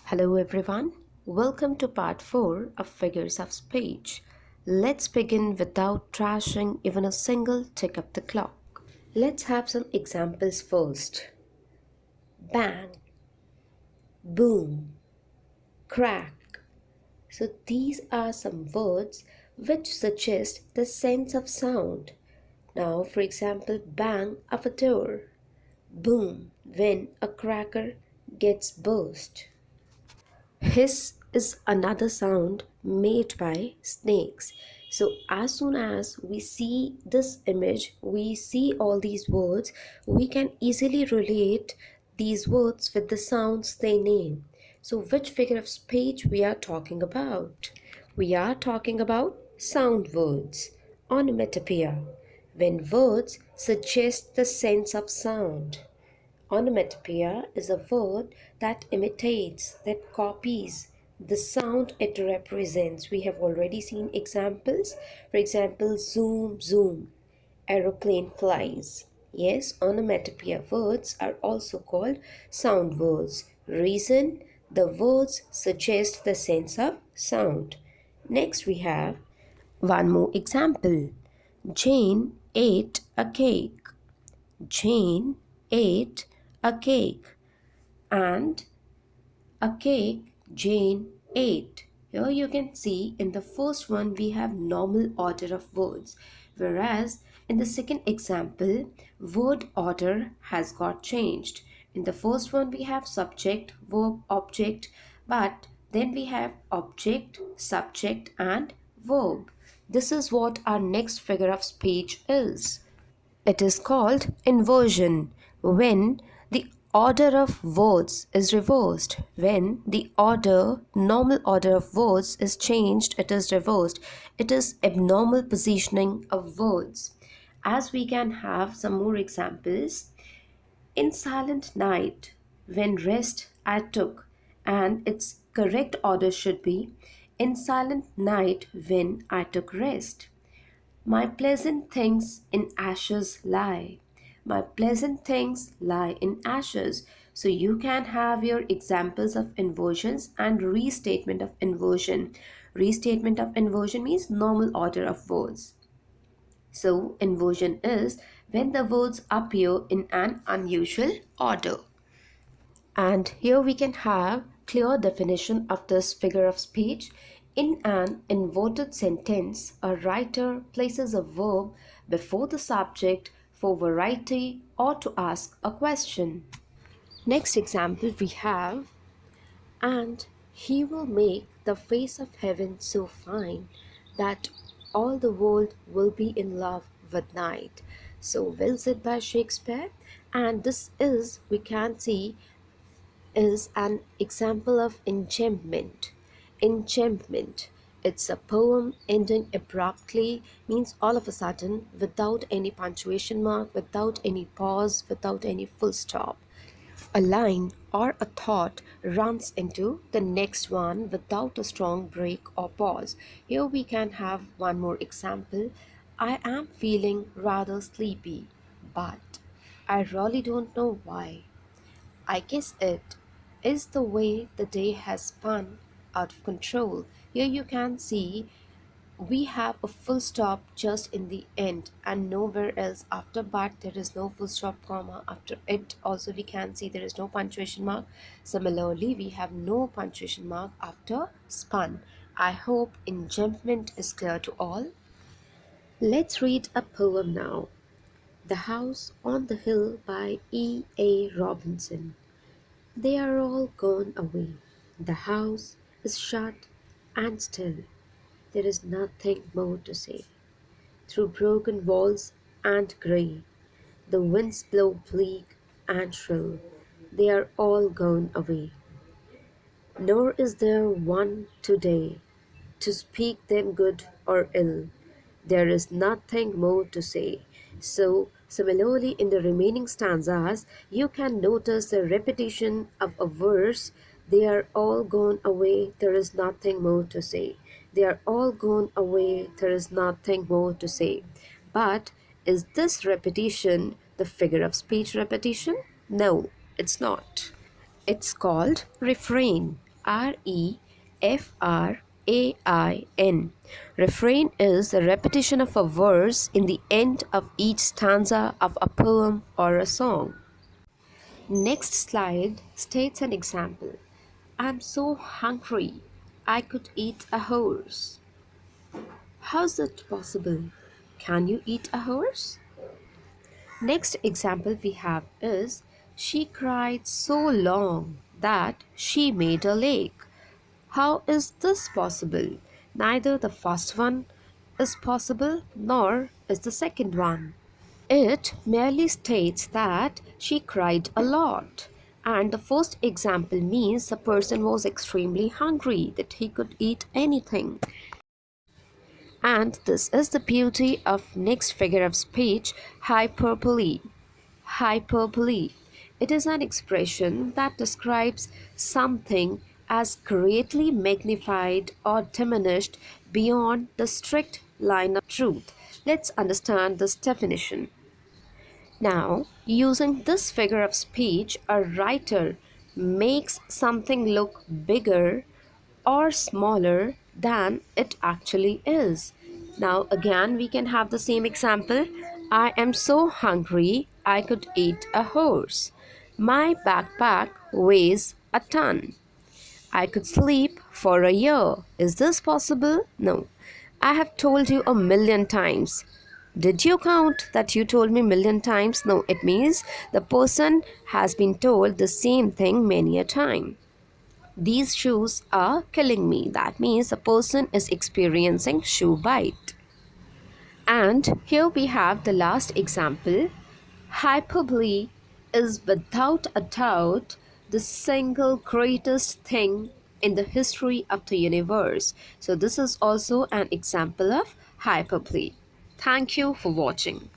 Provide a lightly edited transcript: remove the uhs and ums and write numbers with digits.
Hello everyone, welcome to part 4 of Figures of Speech. Let's begin without trashing even a single tick of the clock. Let's have some examples first. Bang, boom, crack. So these are some words which suggest the sense of sound. Now for example, bang of a door, boom when a cracker gets burst. Hiss is another sound made by snakes. So as soon as we see this image, we see all these words, we can easily relate these words with the sounds they name. So which figure of speech we are talking about? We are talking about sound words, onomatopoeia, when words suggest the sense of sound. Onomatopoeia is a word that imitates, that copies the sound it represents. We have already seen examples. For example, zoom, zoom, aeroplane flies. Yes, onomatopoeia words are also called sound words. Reason, the words suggest the sense of sound. Next we have one more example. Jane ate a cake. Jane ate a cake, and a cake Jane ate. Here you can see in the first one we have normal order of words, whereas in the second example word order has got changed. In the first one we have subject, verb, object, but then we have object, subject and verb. This is what our next figure of speech is. It is called inversion when the order of words is reversed. When the normal order of words is changed, it is reversed. It is abnormal positioning of words. As we can have some more examples. In silent night, when rest I took, and its correct order should be in silent night when I took rest. My pleasant things in ashes lie. My pleasant things lie in ashes. So you can have your examples of inversions and restatement of inversion. Restatement of inversion means normal order of words. So inversion is when the words appear in an unusual order. And here we can have clear definition of this figure of speech. In an inverted sentence, a writer places a verb before the subject for variety or to ask a question. Next example we have, and he will make the face of heaven so fine that all the world will be in love with night. So well said by Shakespeare, and this is, we can see, is an example of enjambment. Enjambment. It's a poem ending abruptly, means all of a sudden, without any punctuation mark, without any pause, without any full stop. A line or a thought runs into the next one without a strong break or pause. Here we can have one more example. I am feeling rather sleepy, but I really don't know why. I guess it is the way the day has spun out of control. Here you can see we have a full stop just in the end and nowhere else after, but there is no full stop comma after it. Also we can see there is no punctuation mark. Similarly, we have no punctuation mark after spun. I hope enjambment is clear to all. Let's read a poem now. The House on the Hill by E.A. Robinson. They are all gone away. The house is shut and still. There is nothing more to say. Through broken walls and grey, the winds blow bleak and shrill. They are all gone away. Nor is there one today to speak them good or ill. There is nothing more to say. So, similarly, in the remaining stanzas, you can notice the repetition of a verse. They are all gone away, there is nothing more to say. They are all gone away, there is nothing more to say. But is this repetition the figure of speech repetition? No, it's not. It's called refrain. Refrain. Refrain is a repetition of a verse in the end of each stanza of a poem or a song. Next slide states an example. I'm so hungry, I could eat a horse. How's that possible? Can you eat a horse? Next example we have is she cried so long that she made a lake. How is this possible? Neither the first one is possible nor is the second one. It merely states that she cried a lot. And the first example means the person was extremely hungry, that he could eat anything. And this is the beauty of next figure of speech, hyperbole. Hyperbole. It is an expression that describes something as greatly magnified or diminished beyond the strict line of truth. Let's understand this definition. Now, using this figure of speech, a writer makes something look bigger or smaller than it actually is. Now, again, we can have the same example. I am so hungry, I could eat a horse. My backpack weighs a ton. I could sleep for a year. Is this possible? No. I have told you a million times. Did you count that you told me million times? No, it means the person has been told the same thing many a time. These shoes are killing me. That means the person is experiencing shoe bite. And here we have the last example. Hyperbole is without a doubt the single greatest thing in the history of the universe. So this is also an example of hyperbole. Thank you for watching.